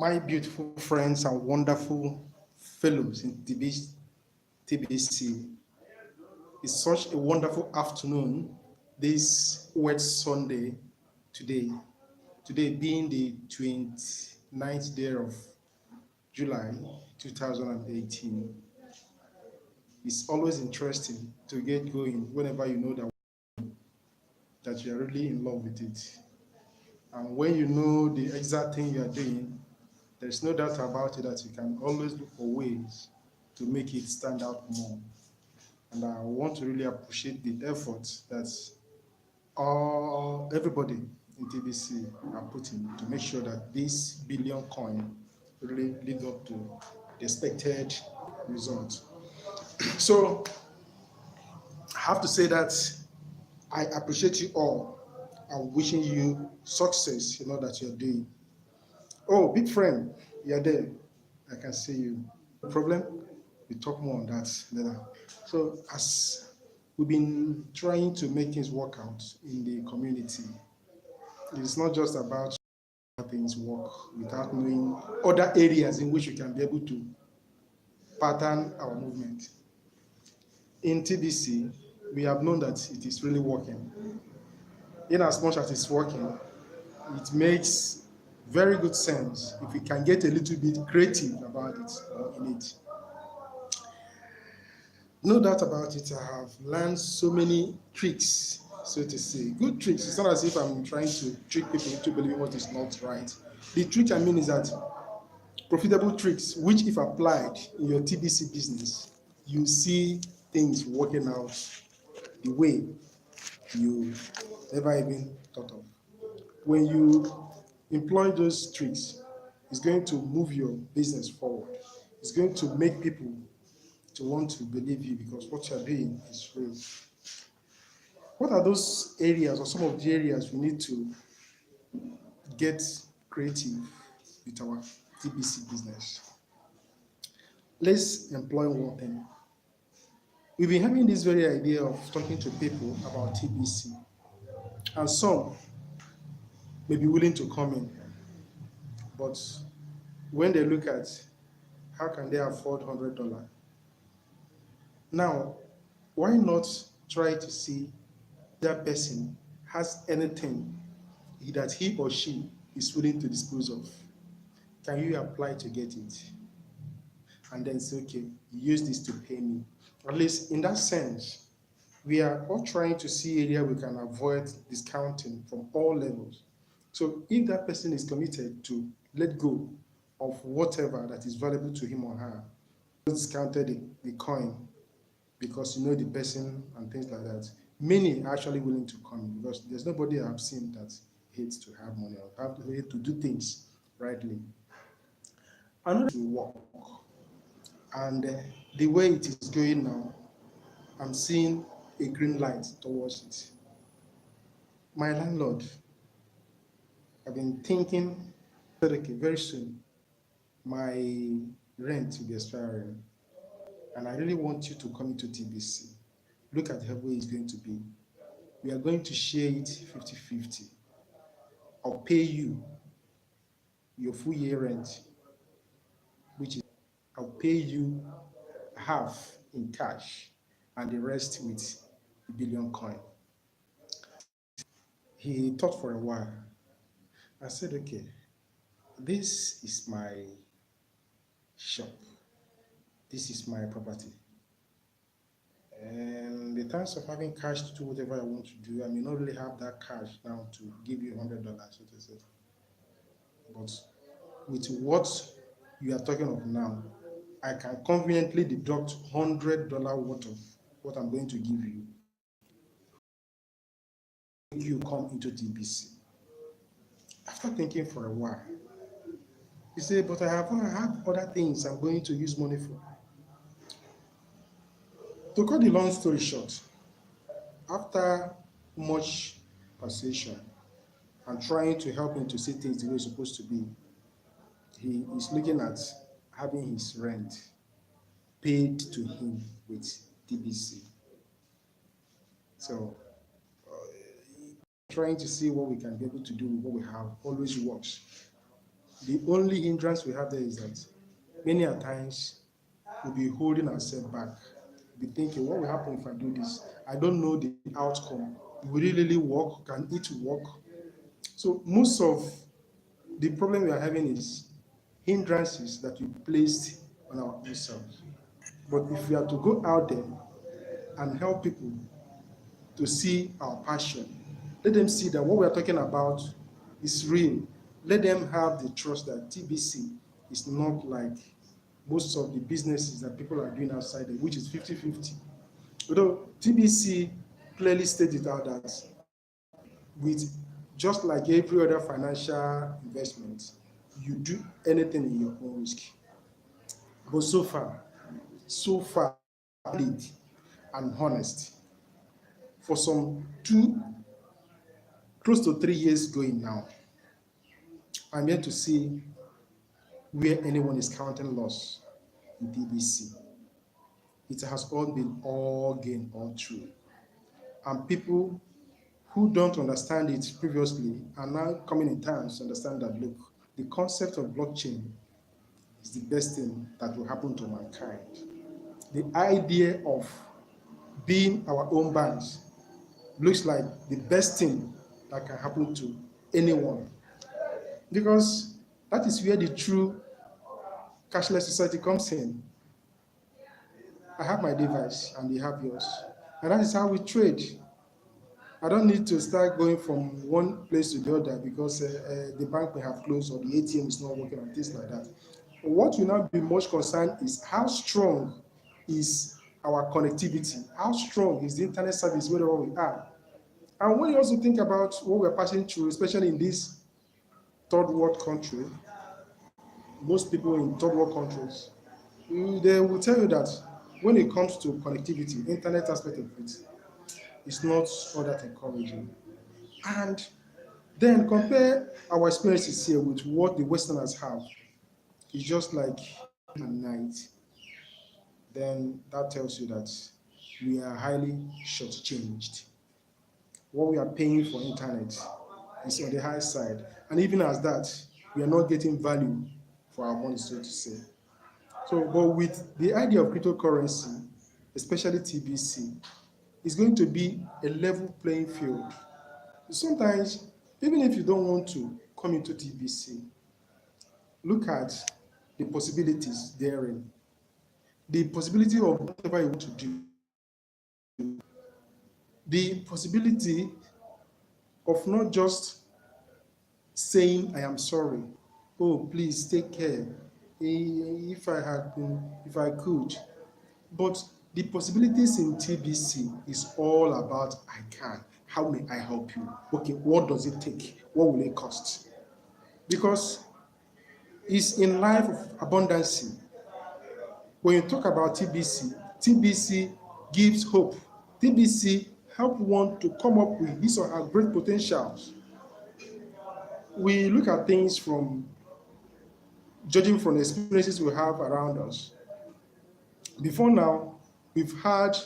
My beautiful friends and wonderful fellows in TBC, it's such a wonderful afternoon this wet Sunday today. Today being the 29th day of July 2018. It's always interesting to get going whenever you know that you're really in love with it. And when you know the exact thing you're doing, there's no doubt about it that you can always look for ways to make it stand out more. And I want to really appreciate the effort that everybody in TBC are putting to make sure that this billion coin really live up to the expected result. So I have to say that I appreciate you all. I'm wishing you success in all that you're doing. Oh, big friend, you're there. I can see you. No problem? We talk more on that later. So as we've been trying to make things work out in the community, it's not just about how things work without knowing other areas in which we can be able to pattern our movement. In TBC, we have known that it is really working. In as much as it's working, it makes very good sense if we can get a little bit creative about it or in it. No doubt about it, I have learned so many tricks, so to say. Good tricks. It's not as if I'm trying to trick people into believing what is not right. The trick I mean is that profitable tricks, which if applied in your TBC business, you see things working out the way you never even thought of. When you employ those tricks, it's going to move your business forward. It's going to make people to want to believe you because what you're doing is real. What are those areas or some of the areas we need to get creative with our TBC business? Let's employ one thing. We've been having this very idea of talking to people about TBC, and some may be willing to come in, but when they look at how can they afford $100, now why not try to see that person has anything that he or she is willing to dispose of? Can you apply to get it? And then say, okay, use this to pay me. At least in that sense, we are all trying to see area we can avoid discounting from all levels. So if that person is committed to let go of whatever that is valuable to him or her, discounted the coin because you know the person and things like that, many are actually willing to come because there's nobody I've seen that hates to have money or hate to do things rightly. Another to work, and the way it is going now, I'm seeing a green light towards it. My landlord, I've been thinking, okay, very soon my rent will be expiring, and I really want you to come into TBC. Look at the way it's going to be. We are going to share it 50-50. I'll pay you your full year rent, which is I'll pay you half in cash and the rest with the billion coin. He thought for a while. I said, okay, this is my shop. This is my property. And the terms of having cash to do whatever I want to do, I may not really have that cash now to give you $100, so to say. But with what you are talking of now, I can conveniently deduct $100 worth of what I'm going to give you. You come into TBC. After thinking for a while, he said, but I have other things I'm going to use money for. To cut the long story short, after much persuasion and trying to help him to see things the way it's supposed to be, he is looking at having his rent paid to him with TBC. So, trying to see what we can be able to do with what we have always works. The only hindrance we have there is that many a times we'll be holding ourselves back. Be thinking, what will happen if I do this? I don't know the outcome. Will it really work? Can it work? So most of the problem we are having is hindrances that we placed on our own selves. But if we are to go out there and help people to see our passion, let them see that what we are talking about is real. Let them have the trust that TBC is not like most of the businesses that people are doing outside there, which is 50-50. Although TBC clearly stated out that with just like every other financial investment, you do anything in your own risk. But so far, valid and honest. For some close to 3 years going now, I'm yet to see where anyone is counting loss in TBC. It has all been all gain, all true. And people who don't understand it previously are now coming in times to understand that, look, the concept of blockchain is the best thing that will happen to mankind. The idea of being our own banks looks like the best thing that can happen to anyone, because that is where the true cashless society comes in. I have my device and you have yours, and that is how we trade. I don't need to start going from one place to the other because the bank may have closed or the ATM is not working and things like that. What will now be much concerned is how strong is our connectivity, how strong is the internet service wherever we are. And when you also think about what we're passing through, especially in this third world country, most people in third world countries, they will tell you that when it comes to connectivity, internet aspect of it is not all that encouraging. And then compare our experiences here with what the Westerners have. It's just like and night. Then that tells you that we are highly shortchanged. What we are paying for internet is on the high side. And even as that, we are not getting value for our money, so to say. So, but with the idea of cryptocurrency, especially TBC, it's going to be a level playing field. Sometimes, even if you don't want to come into TBC, look at the possibilities therein. The possibility of whatever you want to do, the possibility of not just saying, I am sorry, oh, please take care, if I could. But the possibilities in TBC is all about I can. How may I help you? Okay, what does it take? What will it cost? Because it's in life of abundance. When you talk about TBC, TBC gives hope. TBC help one to come up with his or her great potentials. We look at things from judging from the experiences we have around us. Before now, we've had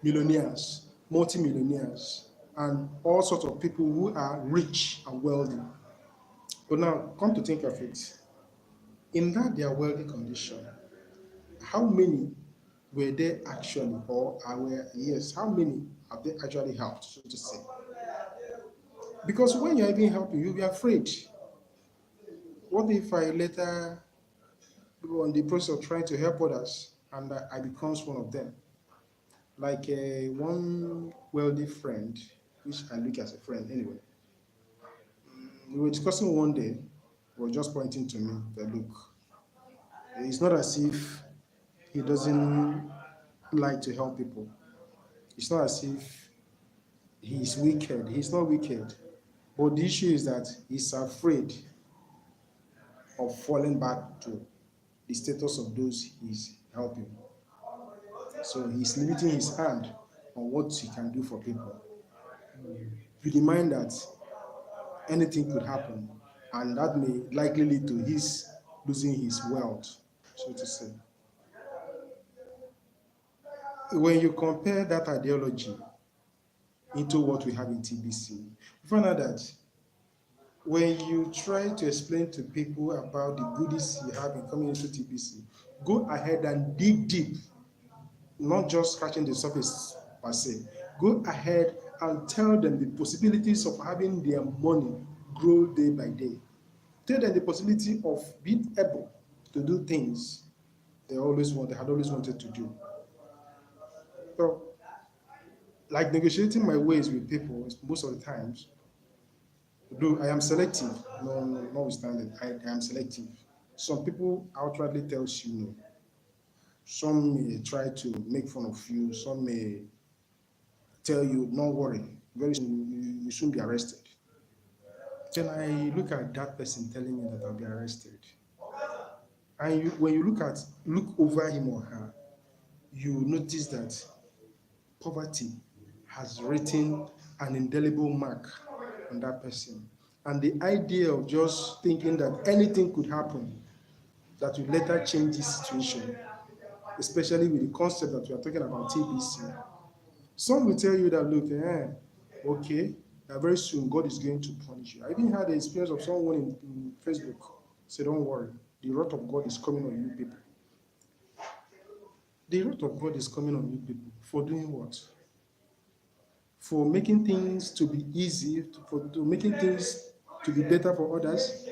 millionaires, multimillionaires, and all sorts of people who are rich and wealthy. But now, come to think of it, in that their wealthy condition, how many were they actually, or are yes, how many have they actually helped, so to say? Because when you're even helping, you'll be afraid. What if I later go on the process of trying to help others and I becomes one of them? Like one wealthy friend, which I look as a friend anyway, we were discussing one day, he was just pointing to me that look, it's not as if he doesn't like to help people. It's not as if he's wicked. He's not wicked. But the issue is that he's afraid of falling back to the status of those he's helping. So he's limiting his hand on what he can do for people. With the mind that anything could happen, and that may likely lead to his losing his wealth, so to say. When you compare that ideology into what we have in TBC, you find out that when you try to explain to people about the goodies you have in coming into TBC, go ahead and dig deep, not just scratching the surface per se. Go ahead and tell them the possibilities of having their money grow day by day. Tell them the possibility of being able to do things they had always wanted to do. So, like negotiating my ways with people, most of the times, though I am selective, notwithstanding, I am selective. Some people outrightly tells you no. Some may try to make fun of you. Some may tell you, "Don't worry, very soon you soon be arrested." Then I look at that person telling me that I'll be arrested, and when you look over him or her, you notice that poverty has written an indelible mark on that person. And the idea of just thinking that anything could happen that will later change this situation, especially with the concept that we are talking about TBC. Some will tell you that, look, okay, very soon God is going to punish you. I even had the experience of someone in Facebook say, don't worry, the wrath of God is coming on you people. The wrath of God is coming on you people for doing what? For making things to be easy, for making things to be better for others,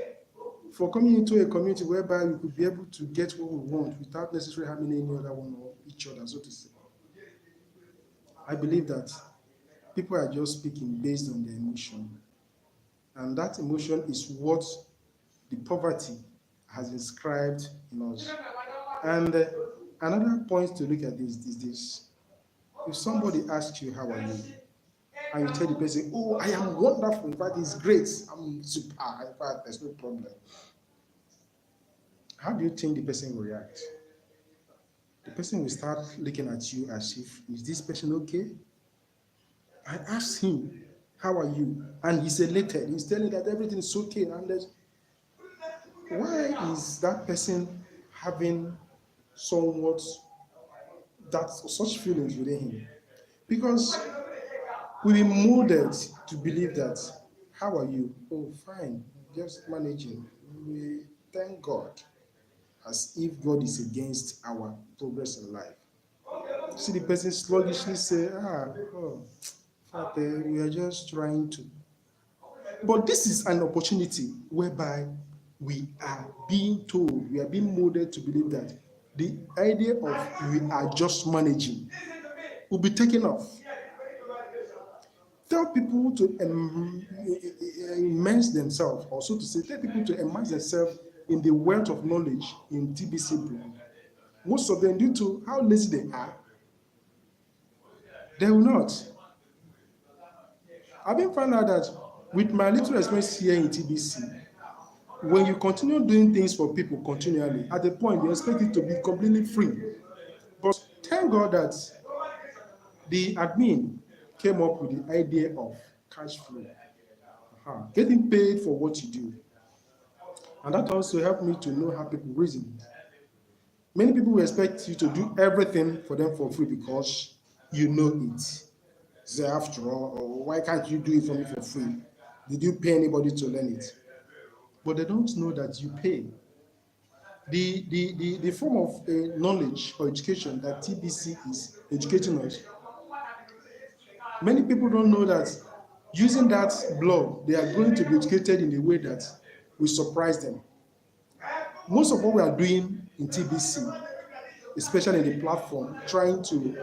for coming into a community whereby we could be able to get what we want without necessarily having any other one or each other, so to say. I believe that people are just speaking based on their emotion. And that emotion is what the poverty has inscribed in us. And another point to look at this is this. If somebody asks you, how are you? And you tell the person, oh, I am wonderful. In fact, it's great. I'm super. In fact, there's no problem. How do you think the person will react? The person will start looking at you as if, is this person okay? I asked him, how are you? And he's elated. He's telling that everything is okay. And why is that person having somewhat such feelings within him? Because we've been molded to believe that, how are you? Oh, fine, just managing. We thank God, as if God is against our progress in life. See the person sluggishly say, we are just trying to. But this is an opportunity whereby we are being told, we are being molded to believe that the idea of we are just managing will be taken off. Tell people to immerse themselves, or so to say, tell people to immerse themselves in the wealth of knowledge in TBC book. Most of them, due to how lazy they are, they will not. I've been found out that with my little experience here in TBC, when you continue doing things for people continually, at a point you expect it to be completely free. But thank God that the admin came up with the idea of cash flow, getting paid for what you do. And that also helped me to know how people reason. Many people will expect you to do everything for them for free because you know it. Say, after all, why can't you do it for me for free? Did you pay anybody to learn it? But they don't know that you pay. The form of knowledge or education that TBC is educating us, many people don't know that using that blog, they are going to be educated in a way that will surprise them. Most of what we are doing in TBC, especially in the platform, trying to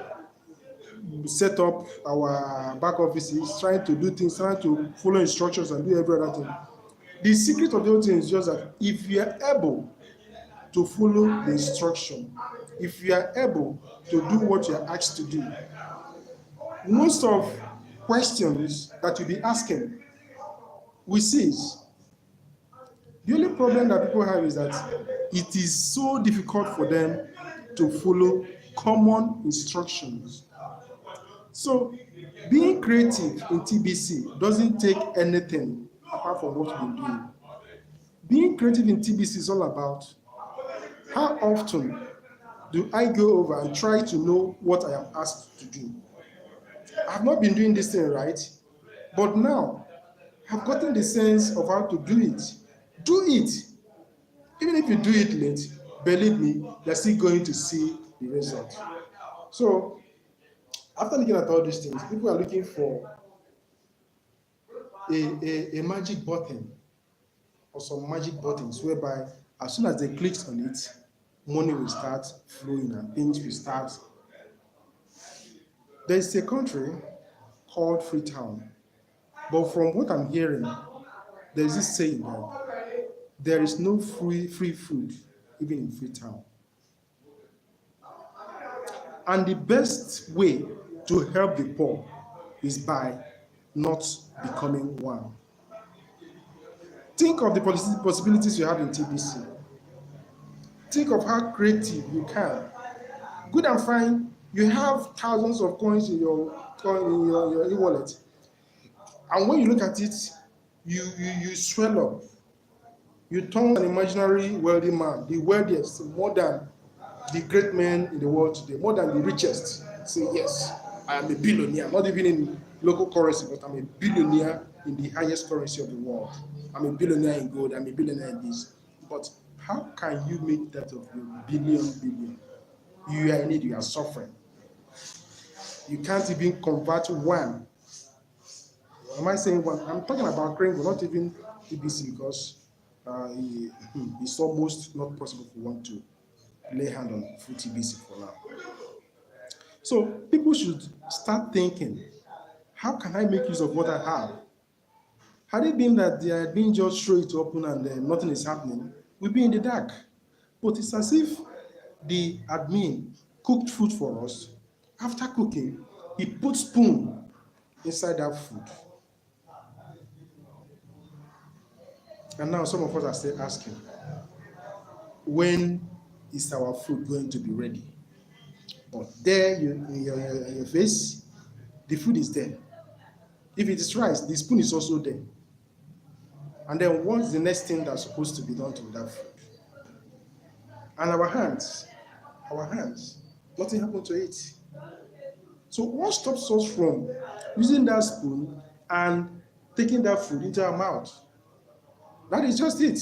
set up our back offices, trying to do things, trying to follow instructions and do every other thing. The secret of the whole thing is just that if you are able to follow the instruction, if you are able to do what you are asked to do, most of questions that you'll be asking will cease. The only problem that people have is that it is so difficult for them to follow common instructions. So being creative in TBC doesn't take anything apart from what we've been doing. Being creative in TBC is all about how often do I go over and try to know what I am asked to do. I have not been doing this thing right, but now have gotten the sense of how to do it. Do it. Even if you do it late, believe me, you're still going to see the result. So, after looking at all these things, people are looking for a magic button or some magic buttons whereby as soon as they click on it, money will start flowing and things will start. There is a country called Freetown, but from what I'm hearing, there is this saying that there is no free food even in Freetown. And the best way to help the poor is by not becoming one. Think of the possibilities you have in TBC. Think of how creative you can. Good and fine, you have thousands of coins in your e-wallet. And when you look at it, you swell up. You turn an imaginary wealthy man, the wealthiest, more than the great men in the world today, more than the richest. Say, yes, I am a billionaire, not even in local currency, but I'm a billionaire in the highest currency of the world. I'm a billionaire in gold, I'm a billionaire in this. But how can you make that of your billion? You are in need, you are suffering. You can't even convert one. Am I saying one? I'm talking about Kringle, not even TBC, because it's almost not possible for one to lay hand on full TBC for now. So people should start thinking, how can I make use of what I have? Had it been that they had been just throw it open and nothing is happening, we'd be in the dark. But it's as if the admin cooked food for us. After cooking, he put spoon inside that food. And now some of us are still asking, when is our food going to be ready? But there, in your face, the food is there. If it is rice, the spoon is also there. And then what's the next thing that's supposed to be done to that food? And our hands, nothing happened to it. So what stops us from using that spoon and taking that food into our mouth? That is just it.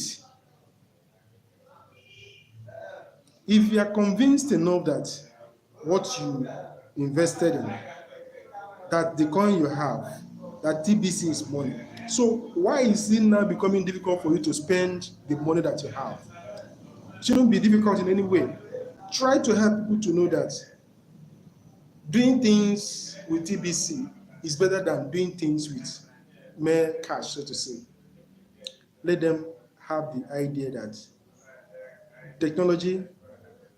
If you are convinced enough that what you invested in, that the coin you have, that TBC is money, so why is it now becoming difficult for you to spend the money that you have? It shouldn't be difficult in any way. Try to help people to know that doing things with TBC is better than doing things with mere cash, so to say. Let them have the idea that technology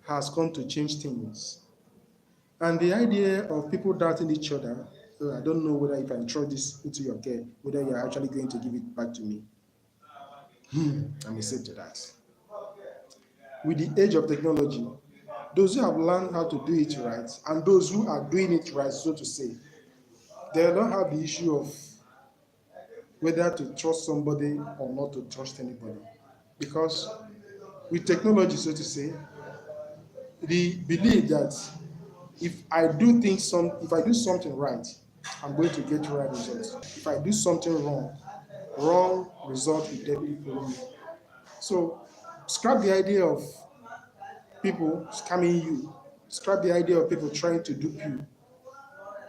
has come to change things. And the idea of people doubting each other, I don't know whether if I throw this into your care, whether you're actually going to give it back to me. I'm a say to that. With the age of technology, those who have learned how to do it right, and those who are doing it right, so to say, they don't have the issue of whether to trust somebody or not to trust anybody. Because with technology, so to say, they believe that if I do something right, I'm going to get right results. If I do something wrong result will definitely follow me. So scrap the idea of people scamming you. Scrap the idea of people trying to dupe you.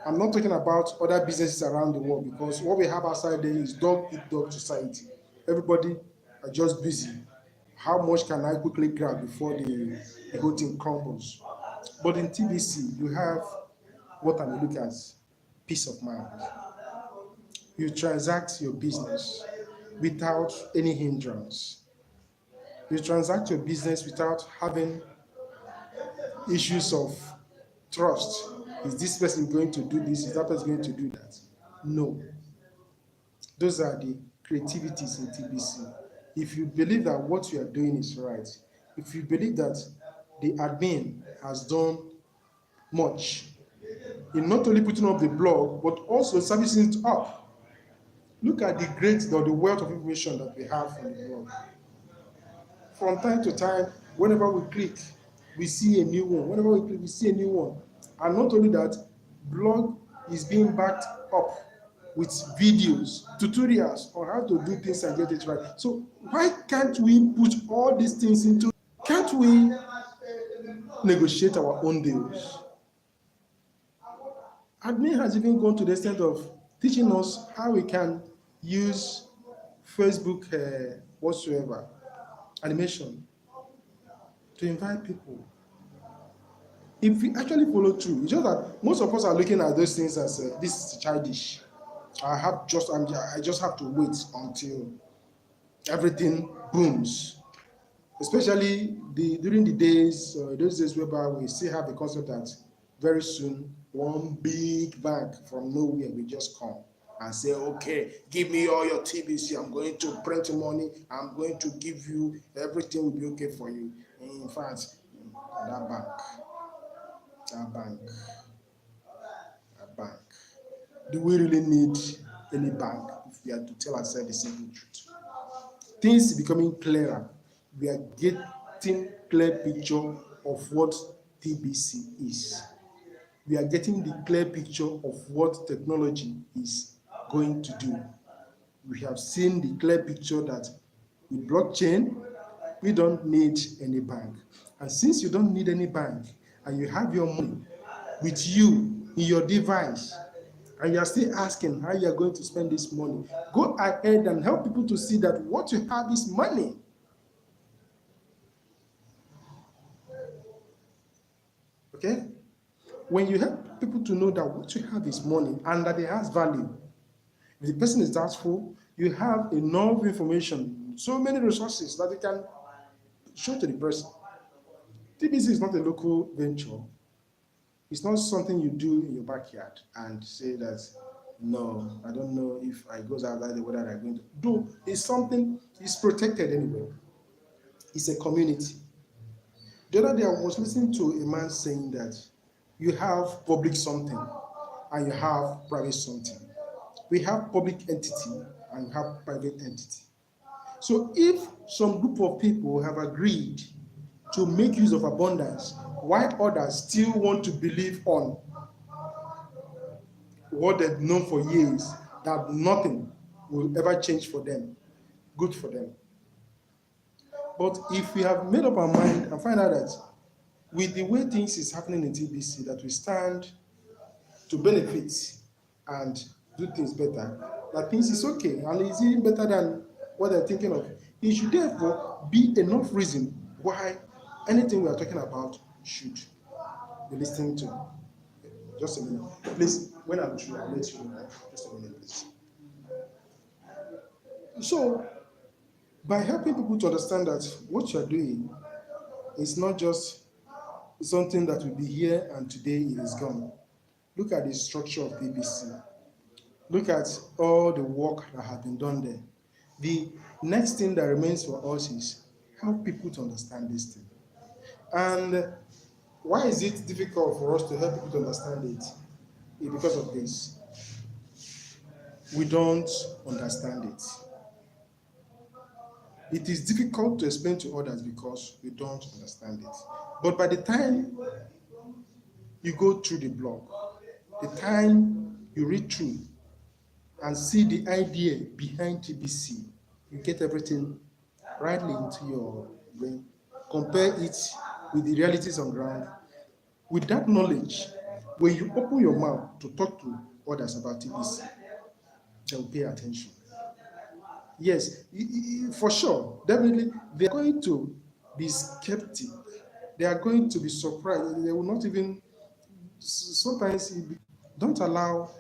I'm not talking about other businesses around the world, because what we have outside there is dog eat dog society. Everybody are just busy. How much can I quickly grab before the whole thing crumbles? But in TBC, you have what I look at, peace of mind. You transact your business without any hindrance. You transact your business without having issues of trust. Is this person going to do this? Is that person going to do that? No. Those are the creativities in TBC. If you believe that what you are doing is right, if you believe that the admin has done much in not only putting up the blog, but also servicing it up. Look at the wealth of information that we have from the blog. From time to time, whenever we click, we see a new one. Whenever we see a new one. And not only that, blog is being backed up with videos, tutorials on how to do things and get it right. So why can't we put all these things into, can't we negotiate our own deals? Admin has even gone to the extent of teaching us how we can use Facebook whatsoever, animation, to invite people. If we actually follow through, it's just that most of us are looking at those things as this is childish. I just have to wait until everything booms. Especially during the days, those days whereby we still have the concept that very soon one big bank from nowhere will just come and say, okay, give me all your TBC, I'm going to print money, I'm going to give you, everything will be okay for you. In fact, that bank, that bank, that bank. Do we really need any bank if we are to tell ourselves the simple truth? Things becoming clearer. We are getting clear picture of what TBC is. We are getting the clear picture of what technology is going to do. We have seen the clear picture that with blockchain, we don't need any bank. And since you don't need any bank and you have your money with you in your device, and you are still asking how you are going to spend this money, go ahead and help people to see that what you have is money. Okay? When you help people to know that what you have is money and that it has value, if the person is doubtful, you have enough information, so many resources that you can show to the person. TBC is not a local venture. It's not something you do in your backyard and say that, no, I don't know if I goes out that whether I'm going to do. It's something, it's protected anyway. It's a community. The other day I was listening to a man saying that you have public something and you have private something. We have public entity and we have private entity. So if some group of people have agreed to make use of abundance, while others still want to believe on what they've known for years, that nothing will ever change for them, good for them. But if we have made up our mind and find out that with the way things is happening in TBC, that we stand to benefit and do things better, that things is okay and it's even better than what they're thinking of, it should therefore be enough reason why anything we are talking about should be listening to. Just a minute. Please, when I'm through, I'll let you know. Just a minute, please. So, by helping people to understand that what you're doing is not just something that will be here and today it is gone. Look at the structure of TBC. Look at all the work that has been done there. The next thing that remains for us is help people to understand this thing. And why is it difficult for us to help people to understand it? It's because of this. We don't understand it. It is difficult to explain to others because we don't understand it. But by the time you go through the blog, the time you read through and see the idea behind TBC, you get everything rightly into your brain. Compare it with the realities on ground. With that knowledge, when you open your mouth to talk to others about TBC, they will pay attention. Yes, for sure, definitely, they are going to be skeptic. They are going to be surprised. They will not even, sometimes, don't allow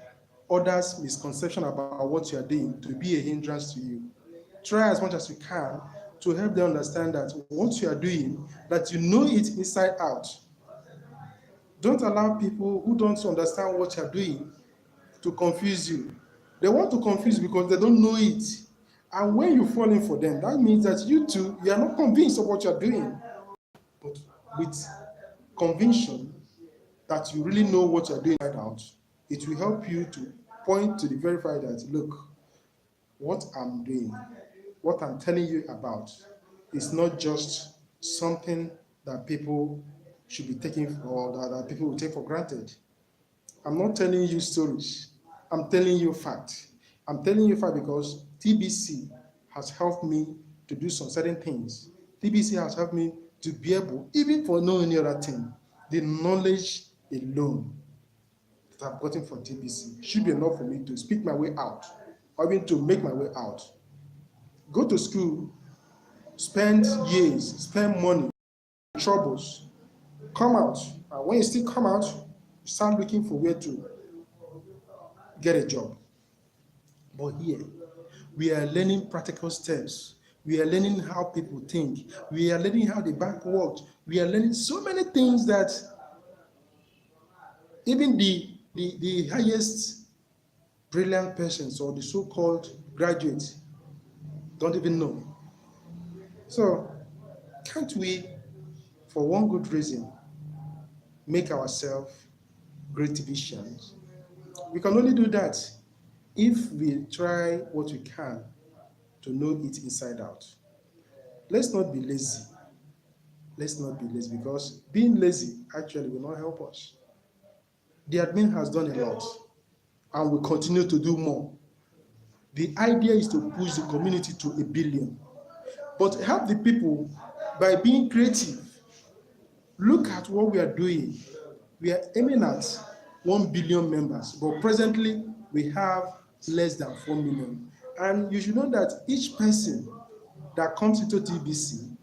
others' misconception about what you are doing to be a hindrance to you. Try as much as you can to help them understand that what you are doing, that you know it inside out. Don't allow people who don't understand what you are doing to confuse you. They want to confuse you because they don't know it. And when you fall in for them, that means that you too, you are not convinced of what you are doing. But with conviction that you really know what you are doing right out, it will help you to point to the verified that, look, what I'm doing, what I'm telling you about, is not just something that people should be taking or that people will take for granted. I'm not telling you stories. I'm telling you fact. I'm telling you fact because TBC has helped me to do some certain things. TBC has helped me to be able, even for no any other thing, the knowledge alone that I've gotten from TBC should be enough for me to speak my way out, or even to make my way out. Go to school, spend years, spend money, troubles, come out. And when you still come out, you start looking for where to get a job. But here, we are learning practical steps. We are learning how people think. We are learning how the bank works. We are learning so many things that even the highest brilliant persons or the so-called graduates don't even know. So, can't we, for one good reason, make ourselves great visions? We can only do that if we try what we can to know it inside out. Let's not be lazy. Let's not be lazy because being lazy actually will not help us. The admin has done a lot and will continue to do more. The idea is to push the community to 1 billion, but help the people by being creative. Look at what we are doing. We are aiming at 1 billion members, but presently we have less than 4 million. And you should know that each person that comes into TBC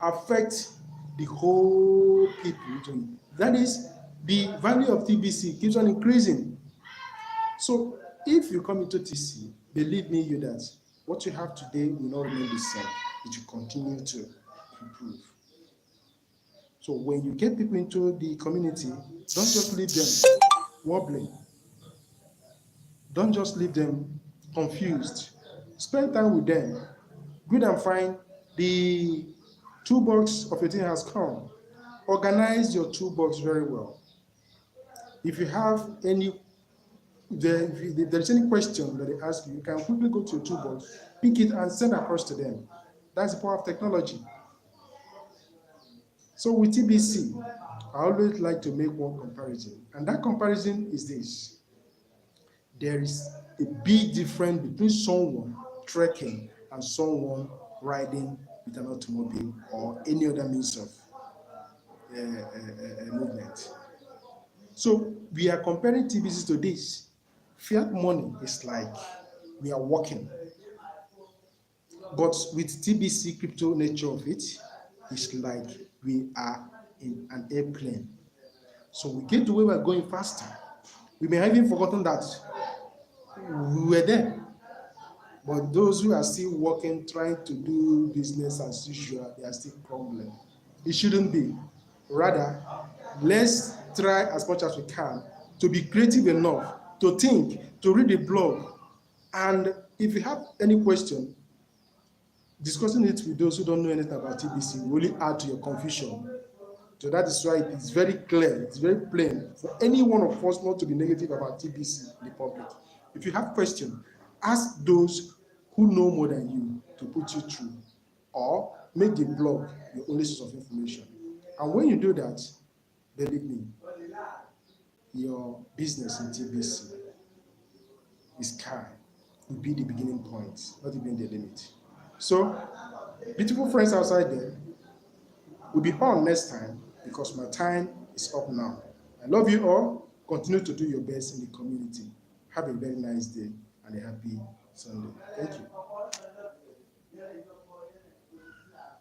affects the whole people. That is, the value of TBC keeps on increasing. So if you come into TC, believe me, you that what you have today will not remain the same. It will continue to improve. So when you get people into the community, don't just leave them wobbling. Don't just leave them confused. Spend time with them. Good and fine. The toolbox of your thing has come. Organize your toolbox very well. If you have any, if there's any question that they ask you, you can quickly go to your toolbox, pick it and send across to them. That's the power of technology. So with TBC, I always like to make one comparison, and that comparison is this. There is a big difference between someone trekking and someone riding with an automobile or any other means of movement. So we are comparing TBC to this. Fiat money is like we are walking, but with TBC crypto nature of it, it's like we are in an airplane. So we get to where we're going faster. We may have even forgotten that we were there. But those who are still working, trying to do business as usual, they are still crumbling. It shouldn't be. Rather, let's try as much as we can to be creative enough, to think, to read a blog. And if you have any question, discussing it with those who don't know anything about TBC will really add to your confusion. So that is why it's very clear, it's very plain for any one of us not to be negative about TBC in the public. If you have questions, ask those who know more than you to put you through, or make the blog your only source of information. And when you do that, believe me, your business in TBC is sky will be the beginning point, not even the limit. So, beautiful friends outside there, we'll be on next time because my time is up now. I love you all. Continue to do your best in the community. Have a very nice day and a happy Sunday. Thank you.